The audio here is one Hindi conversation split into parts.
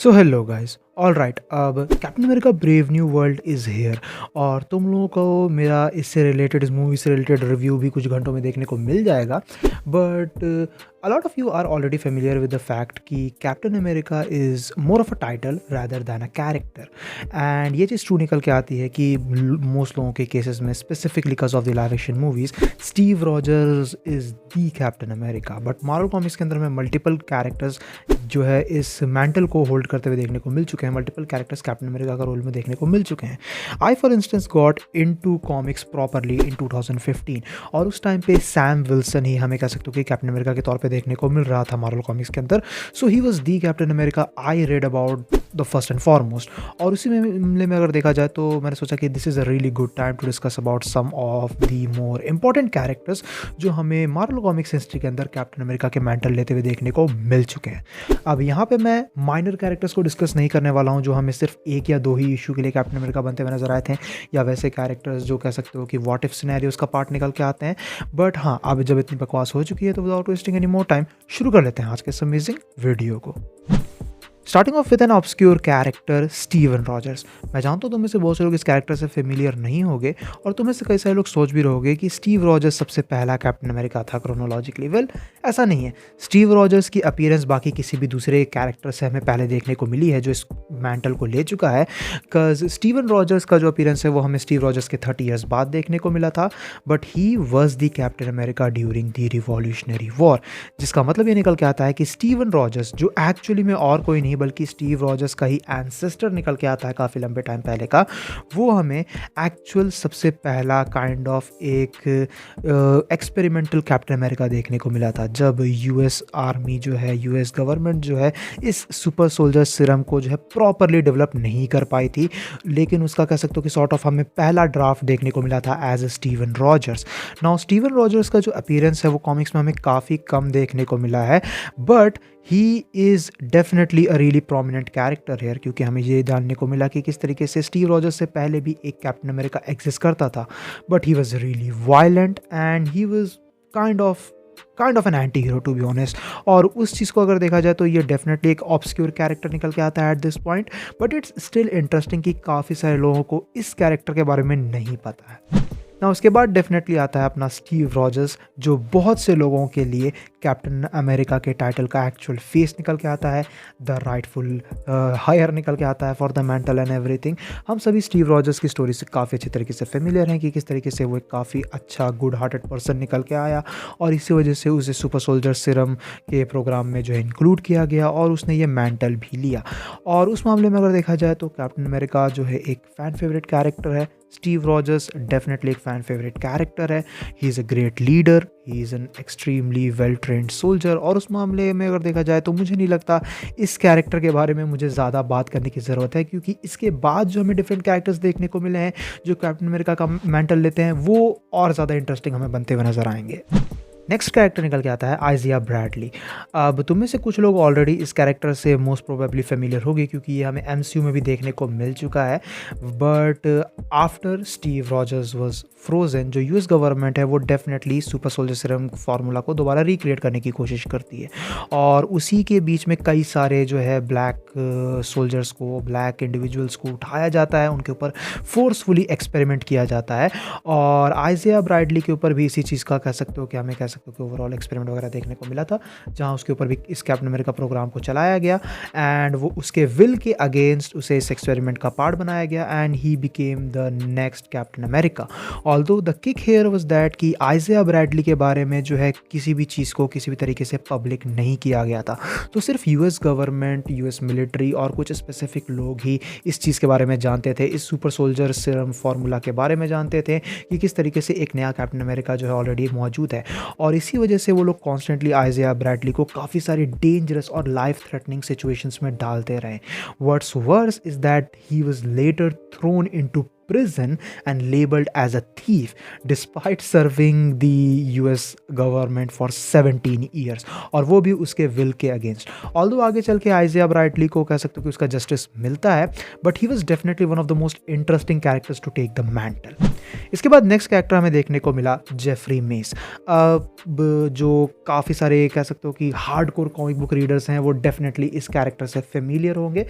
सो हेलो गाइस ऑल राइट। अब Captain America brave new world is here और तुम लोगों को मेरा इससे रिलेटेड इस मूवी से रिलेटेड रिव्यू भी कुछ घंटों में देखने को मिल जाएगा। But a lot of you are already familiar with the fact कि Captain America is more of a title rather than a character. And ये चीज़ ट्रू निकल के आती है कि मोस्ट लोगों के केसेस में specifically because of the live action movies Steve Rogers is the Captain America. But Marvel comics के अंदर में मल्टीपल कैरेक्टर्स जो है इस मैंटल को होल्ड करते हुए देखने को मिल चुके हैं। मल्टीपल कैरेक्टर्स कैप्टन अमेरिका का रोल में देखने को मिल चुके हैं। I for instance got into comics properly in 2015 और उस टाइम पे सैम विल्सन ही हमें कह सकते हो कि कैप्टन अमेरिका के तौर पे देखने को मिल रहा था मार्वल कॉमिक्स के अंदर। So he was the Captain America I read about the first and foremost. और उसी मामले में अगर देखा जाए तो मैंने सोचा कि this is a really good time to discuss about some of the more important characters जो हमें मार्वल कॉमिक्स हिस्ट्री के अंदर कैप्टन अमेरिका के मैंटल लेते हुए देखने को मिल चुके हैं। अब यहाँ पे मैं माइनर कैरेक्टर्स को डिस्कस नहीं करने वाला हूँ जो हमें सिर्फ एक या दो ही इशू के लिए कैप्टन अमेरिका बनते हुए नजर आए थे, या वैसे कैरेक्टर्स जो कह सकते हो कि व्हाट इफ सिनेरियोस का पार्ट निकल के आते हैं। बट हाँ, अब जब इतनी बकवास हो चुकी है तो without wasting any more time शुरू कर लेते हैं आज के इस अमेजिंग वीडियो को। Starting off with an obscure character Steven Rogers. मैं जानता हूँ तुम में से बहुत से लोग इस कैरेक्टर से फेमिलियर नहीं होंगे और तुम में से कई सारे लोग सोच भी रहोगे कि स्टीव रॉजर्स सबसे पहला कैप्टन अमेरिका था क्रोनोलॉजिकली। वेल, ऐसा नहीं है। स्टीव रॉजर्स की अपीयरेंस बाकी किसी भी दूसरे कैरेक्टर से हमें पहले देखने को मिली है जो इस मैंटल को ले चुका है। बिकॉज स्टीवन रॉजर्स का जो अपीयरेंस है वो हमें स्टीव रॉजर्स के 30 ईयर्स बाद देखने को मिला था। But he was the captain America during the revolutionary war, जिसका मतलब ये निकल के आता है कि स्टीवन रॉजर्स जो एक्चुअली में और कोई नहीं बल्कि स्टीव रॉजर्स का ही एंसेस्टर निकल के आता है काफ़ी लंबे टाइम पहले का, वो हमें एक्चुअल सबसे पहला काइंड ऑफ एक एक्सपेरिमेंटल कैप्टन अमेरिका देखने को मिला था जब यूएस आर्मी जो है, यूएस गवर्नमेंट जो है इस सुपर सोल्जर सिरम को जो है प्रॉपरली डेवलप नहीं कर पाई थी। लेकिन उसका कह सकते हो कि सॉर्ट ऑफ हमें पहला ड्राफ्ट देखने को मिला था as a Steven Rogers. Now Steven Rogers का जो अपीयरेंस है वो कॉमिक्स में हमें काफ़ी कम देखने को मिला है, but he is definitely a really prominent character here, क्योंकि हमें ये जानने को मिला कि किस तरीके से स्टीव रॉजर्स से पहले भी एक कैप्टन अमेरिका एग्जिस्ट करता था। But he was really violent and he was kind of an anti hero to be honest. और उस चीज़ को अगर देखा जाए तो ये डेफिनेटली एक ऑब्सक्योर कैरेक्टर निकल के आता है at this point, but it's still interesting कि काफ़ी सारे लोगों को इस कैरेक्टर के बारे में नहीं पता है ना। उसके बाद डेफिनेटली आता है अपना स्टीव रॉजर्स जो बहुत से लोगों के लिए कैप्टन अमेरिका के टाइटल का एक्चुअल फेस निकल के आता है, द राइटफुल हायर निकल के आता है for the mental and everything. हम सभी स्टीव रॉजर्स की स्टोरी से काफ़ी अच्छी तरीके से फेमिलियर हैं कि किस तरीके से वो एक काफ़ी अच्छा गुड हार्टेड पर्सन निकल के आया और इसी वजह से उसे सुपर सोल्जर सिरम के प्रोग्राम में जो है इंक्लूड किया गया और उसने ये मेंटल भी लिया। और उस मामले में अगर देखा जाए तो कैप्टन अमेरिका जो है एक फ़ैन फेवरेट कैरेक्टर है। स्टीव रॉजर्स डेफिनेटली एक फ़ैन फेवरेट कैरेक्टर है। ही is a great leader, he is an extremely well trained soldier. और उस मामले में अगर देखा जाए तो मुझे नहीं लगता इस कैरेक्टर के बारे में मुझे ज़्यादा बात करने की ज़रूरत है, क्योंकि इसके बाद जो हमें डिफरेंट कैरेक्टर्स देखने को मिले हैं जो कैप्टन अमेरिका का मेंटल लेते हैं वो और ज़्यादा इंटरेस्टिंग हमें बनते हुए नजर आएंगे। नेक्स्ट कैरेक्टर निकल के आता है आइजिया ब्रैडली। अब तुम में से कुछ लोग ऑलरेडी इस कैरेक्टर से मोस्ट प्रोबेबली फेमिलियर होगी क्योंकि ये हमें एमसीयू में भी देखने को मिल चुका है। But after Steve Rogers was frozen, जो यूएस गवर्नमेंट है वो definitely super soldier Siram formula को दोबारा रिक्रिएट करने की कोशिश करती है और उसी के बीच में कई सारे जो है ब्लैक सोल्जर्स को, ब्लैक इंडिविजुअल्स को उठाया जाता है, उनके ऊपर फोर्सफुली एक्सपेरिमेंट किया जाता है। और आइजिया ब्रैडली के ऊपर भी इसी चीज़ का कह सकते हो कि हमें कह सकते हो कि ओवरऑल एक्सपेरिमेंट वगैरह देखने को मिला था जहां उसके ऊपर भी इस कैप्टन अमेरिका प्रोग्राम को चलाया गया एंड वो उसके विल के अगेंस्ट उसे इस एक्सपेरिमेंट का पार्ट बनाया गया and he became the next Captain America. Although the kick here was that कि आइजिया ब्रैडली के बारे में जो है किसी भी चीज़ को किसी भी तरीके से पब्लिक नहीं किया गया था, तो सिर्फ यूएस गवर्नमेंट, यूएस मिलिट्री और कुछ स्पेसिफिक लोग ही इस चीज़ के बारे में जानते थे, इस सुपर सोल्जर सिरम फार्मूला के बारे में जानते थे कि किस तरीके से एक नया कैप्टन अमेरिका जो है ऑलरेडी मौजूद है। और इसी वजह से वो लोग कॉन्स्टेंटली आइजिया ब्रैडली को काफ़ी सारी डेंजरस और लाइफ थ्रेटनिंग सिचुएशंस में डालते रहे। What's worse is that he was later thrown into prison and labeled as a thief despite serving the US government for 17 years, और वो भी उसके विल के अगेंस्ट। ऑल्दो आगे चल के आइजिया ब्राइटली को कह सकते हो कि उसका जस्टिस मिलता है, but he was definitely one of the most interesting characters to take the mantle. इसके बाद नेक्स्ट कैरेक्टर हमें देखने को मिला जेफरी मेस। अब जो काफ़ी सारे कह सकते हो कि हार्डकोर कॉमिक बुक रीडर्स हैं वो डेफिनेटली इस कैरेक्टर से फेमिलियर होंगे,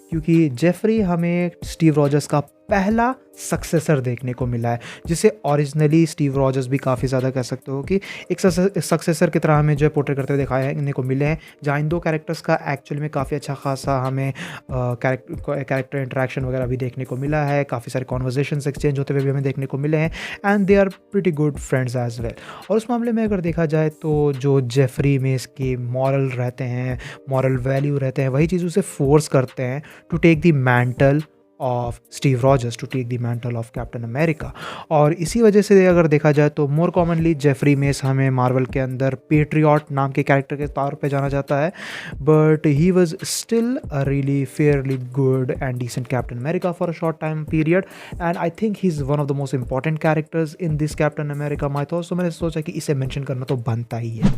क्योंकि जेफरी हमें स्टीव रॉजर्स का पहला सक्सेसर देखने को मिला है, जिसे ओरिजिनली स्टीव रॉजर्स भी काफ़ी ज़्यादा कह सकते हो कि एक सक्सेसर की तरह हमें जो है पोर्ट्रे करते हुए दिखाने को मिले हैं, जहाँ इन दो कैरेक्टर्स का एक्चुअल में काफ़ी अच्छा खासा हमें कैरेक्टर इंटरेक्शन वगैरह भी देखने को मिला है, काफ़ी सारे कॉन्वर्जेशंस एक्सचेंज होते हुए भी हमें देखने को मिले हैं, and they are pretty good friends as well. और उस मामले में अगर देखा जाए तो जो जेफरी मेस के मॉरल रहते हैं, मॉरल वैल्यू रहते हैं, वही चीज़ उसे फोर्स करते हैं to take the mantle of Steve Rogers, to take the mantle of Captain America. और इसी वजह से अगर देखा जाए तो मोर कॉमनली जेफरी मेस हमें मार्वल के अंदर पेट्रियट नाम के कैरेक्टर के तौर पे जाना जाता है, but he was still a really fairly good and decent Captain America for a short time period, and I think he is one of the most important characters in this Captain America mythos. तो मैंने सोचा कि इसे मेंशन करना तो बनता ही है।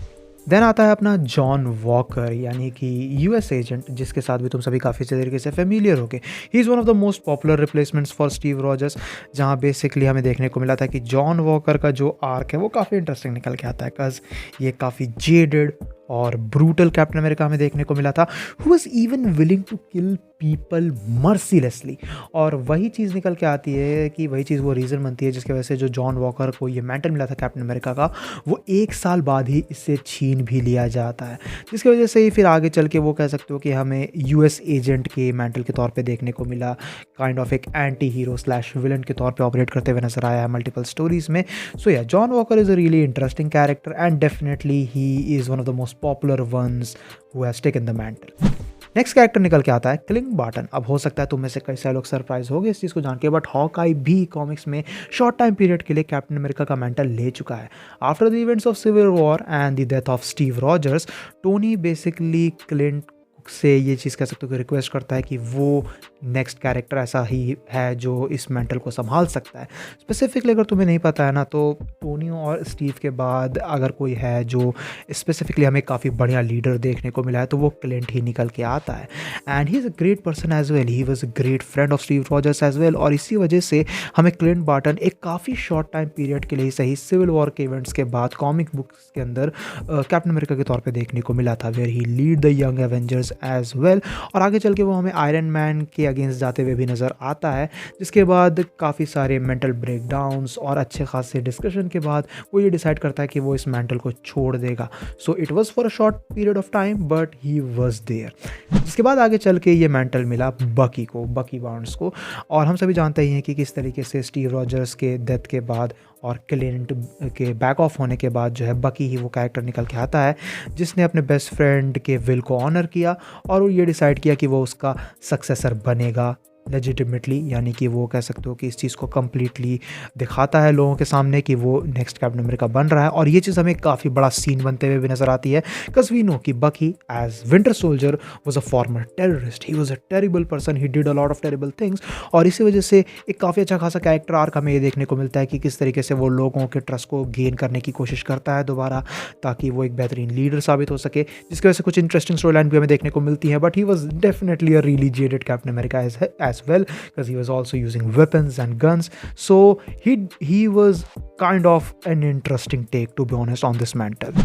देन आता है अपना जॉन वॉकर, यानी कि यूएस एजेंट, जिसके साथ भी तुम सभी काफ़ी अच्छे तरीके से फेमिलियर होगे। ही is one of the most popular replacements for Steve Rogers, जहाँ बेसिकली हमें देखने को मिला था कि जॉन वॉकर का जो आर्क है वो काफ़ी इंटरेस्टिंग निकल के आता है, बिकॉज ये काफ़ी जेडेड और ब्रूटल कैप्टन अमेरिका हमें देखने को मिला था, who was even willing to kill people mercilessly. और वही चीज़ निकल के आती है कि वही चीज़ वो रीज़न बनती है जिसकी वजह से जो जॉन वॉकर को ये मैंटल मिला था कैप्टन अमेरिका का, वो 1 साल बाद ही इससे छीन भी लिया जाता है, जिसकी वजह से ही फिर आगे चल के वो कह सकते हो कि हमें यूएस एजेंट के मैंटल के तौर पे देखने को मिला, काइंड ऑफ एक एंटी हीरो स्लैश विलन के तौर पे ऑपरेट करते हुए नजर आया है मल्टीपल स्टोरीज में। So yeah John Walker is a really interesting character and definitely he is one of the most popular ones who has taken the mantle. Next character निकल के आता है क्लिंग बार्टन। अब हो सकता है तुम में से कई सारे लोग सरप्राइज हो गए इस चीज़ को जान के, बट हॉकाई भी कॉमिक्स में शॉर्ट टाइम पीरियड के लिए कैप्टन अमेरिका का मैंटल ले चुका है। After the events of Civil War and the death of Steve Rogers, Tony basically Clint से ये चीज़ कह सकते हो कि रिक्वेस्ट करता है कि वो नेक्स्ट कैरेक्टर ऐसा ही है जो इस मेंटल को संभाल सकता है। स्पेसिफिकली अगर तुम्हें नहीं पता है ना, तो टोनी और स्टीव के बाद अगर कोई है जो स्पेसिफिकली हमें काफ़ी बढ़िया लीडर देखने को मिला है तो वो क्लिंट ही निकल के आता है, and he is a great person as well, he was a great friend of Steve Rogers as well. और इसी वजह से हमें क्लिंट बार्टन एक काफ़ी शॉर्ट टाइम पीरियड के लिए सही सिविल वॉर के इवेंट्स के बाद कॉमिक बुक्स के अंदर कैप्टन अमेरिका के तौर पर देखने को मिला था, where he lead the Young Avengers as well. और आगे चल के वो हमें आयरन मैन के अगेंस्ट जाते हुए भी नज़र आता है, जिसके बाद काफ़ी सारे मेंटल ब्रेकडाउन्स और अच्छे खासे डिस्कशन के बाद वो ये डिसाइड करता है कि वो इस मेंटल को छोड़ देगा। So it was for a short period of time but he was there. इसके बाद आगे चल के ये मेंटल मिला बकी को, बकी बार्न्स को, और हम सभी जानते ही हैं कि किस तरीके से स्टीव रॉजर्स के डेथ के बाद और क्लिंट के बैक ऑफ होने के बाद जो है बकी ही वो कैरेक्टर निकल के आता है जिसने अपने बेस्ट फ्रेंड के विल को ऑनर किया और वो ये डिसाइड किया कि वो उसका सक्सेसर बनेगा लेजिटिमेटली, यानी कि वो कह सकते हो कि इस चीज़ को कम्प्लीटली दिखाता है लोगों के सामने कि वो नेक्स्ट कैप्टन अमेरिका बन रहा है। और ये चीज़ हमें काफ़ी बड़ा सीन बनते हुए भी नज़र आती है, बिकॉज वी नो कि Bucky as Winter Soldier was a former terrorist, he was a terrible person, he did a lot of terrible things. और इसी वजह से एक काफ़ी अच्छा खासा कैरेक्टर आर्क हमें ये देखने को मिलता है कि किस तरीके से वो लोगों के ट्रस्ट को गेन करने की कोशिश करता है दोबारा, ताकि वो एक बेहतरीन लीडर साबित हो सके, जिसकी वजह से कुछ इंटरेस्टिंग स्टोरी लाइन भी हमें देखने को मिलती है। But he was definitely a really jaded captain America as well, because he was also using weapons and guns, so he was kind of an interesting take, to be honest, on this mantle.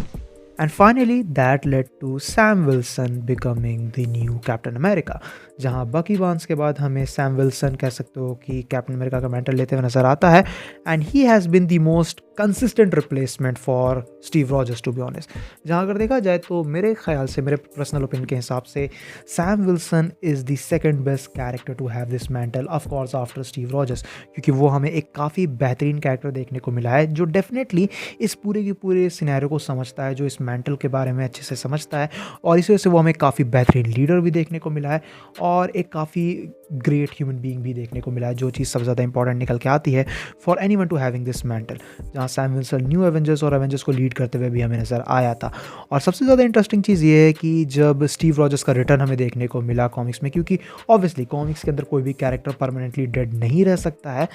And finally that led to Sam Wilson becoming the new Captain America, जहाँ बकी बार्न्स के बाद हमें सैम विल्सन कह सकते हो कि कैप्टन अमेरिका का मैंटल लेते हुए नजर आता है, and he has been the most consistent replacement for Steve Rogers, to be honest. जहाँ अगर देखा जाए तो मेरे ख्याल से, मेरे पर्सनल ओपिनियन के हिसाब से, Sam Wilson is the second best character to have this mantle, of course after Steve Rogers, क्योंकि वो हमें एक काफ़ी बेहतरीन कैरेक्टर देखने को मिला है जो डेफिनेटली इस पूरे के पूरे सिनेरियो को समझता है, जो इस मैंटल के बारे में अच्छे से समझता है और इस वजह से वो हमें काफ़ी बेहतरीन लीडर भी देखने को मिला है और एक काफ़ी ग्रेट ह्यूमन बीइंग भी देखने को मिला है, जो चीज़ सबसे ज़्यादा इंपॉर्टेंट निकल के आती है for anyone to having this mantle, जहाँ सैम विल्सन न्यू एवेंजर्स और एवेंजर्स को लीड करते हुए भी हमें नज़र आया था। और सबसे ज़्यादा इंटरेस्टिंग चीज़ ये है कि जब स्टीव रॉजर्स का रिटर्न हमें देखने को मिला कॉमिक्स में, क्योंकि ऑब्वियसली कॉमिक्स के अंदर कोई भी कैरेक्टर परमानेंटली डेड नहीं रह सकता है,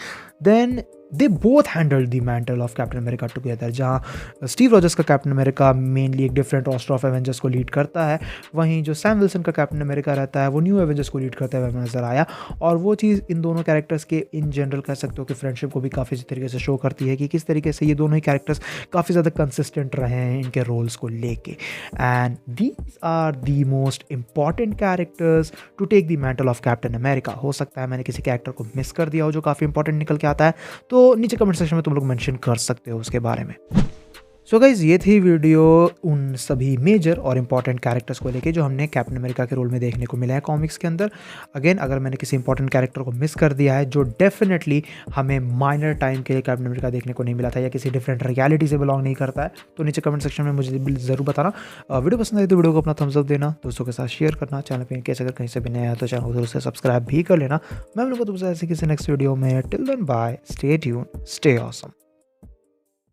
then they both handled the mantle of Captain America together, जहाँ स्टीव रॉजर्स का कैप्टन अमेरिका मेनली एक डिफरेंट रोस्टर ऑफ एवेंजर्स को लीड करता है, वहीं जो सैम विल्सन का कैप्टन अमेरिका रहता है वो न्यू एवेंजर्स को लीड करते हुए हमें नजर आया। और वो चीज़ इन दोनों कैरेक्टर्स के इन जनरल कह सकते हो कि फ्रेंडशिप को भी काफ़ी अच्छी तरीके से शो करती है कि किस तरीके से ये दोनों ही कैरेक्टर्स काफ़ी ज़्यादा कंसिस्टेंट रहे हैं इनके रोल्स को लेके। And these are the most important characters to take the mantle of Captain America. हो सकता है मैंने किसी कैरेक्टर को मिस कर दिया हो जो काफ़ी इंपॉर्टेंट निकल के आता है, तो नीचे कमेंट सेक्शन में तुम लोग मेंशन कर सकते हो उसके बारे में। सो गाइज, ये थी वीडियो उन सभी मेजर और इंपॉर्टेंट कैरेक्टर्स को लेके जो हमने कैप्टन अमेरिका के रोल में देखने को मिला है कॉमिक्स के अंदर। अगेन, अगर मैंने किसी इंपॉर्टेंट कैरेक्टर को मिस कर दिया है जो डेफिनेटली हमें माइनर टाइम के लिए कैप्टन अमेरिका देखने को नहीं मिला था या किसी डिफरेंट रियलिटी से बिलोंग नहीं करता है, तो नीचे कमेंट सेक्शन में मुझे ज़रूर बताना। वीडियो पसंद आई तो वीडियो को अपना थम्स अप देना, दोस्तों के साथ शेयर करना, चैनल पर कैसे अगर कहीं से भी नया है तो चैनल को जरूर से सब्सक्राइब भी कर लेना। मैं लोगों को तुमसे ऐसे किसी नेक्स्ट वीडियो में। Till then bye, stay tune, stay awesome.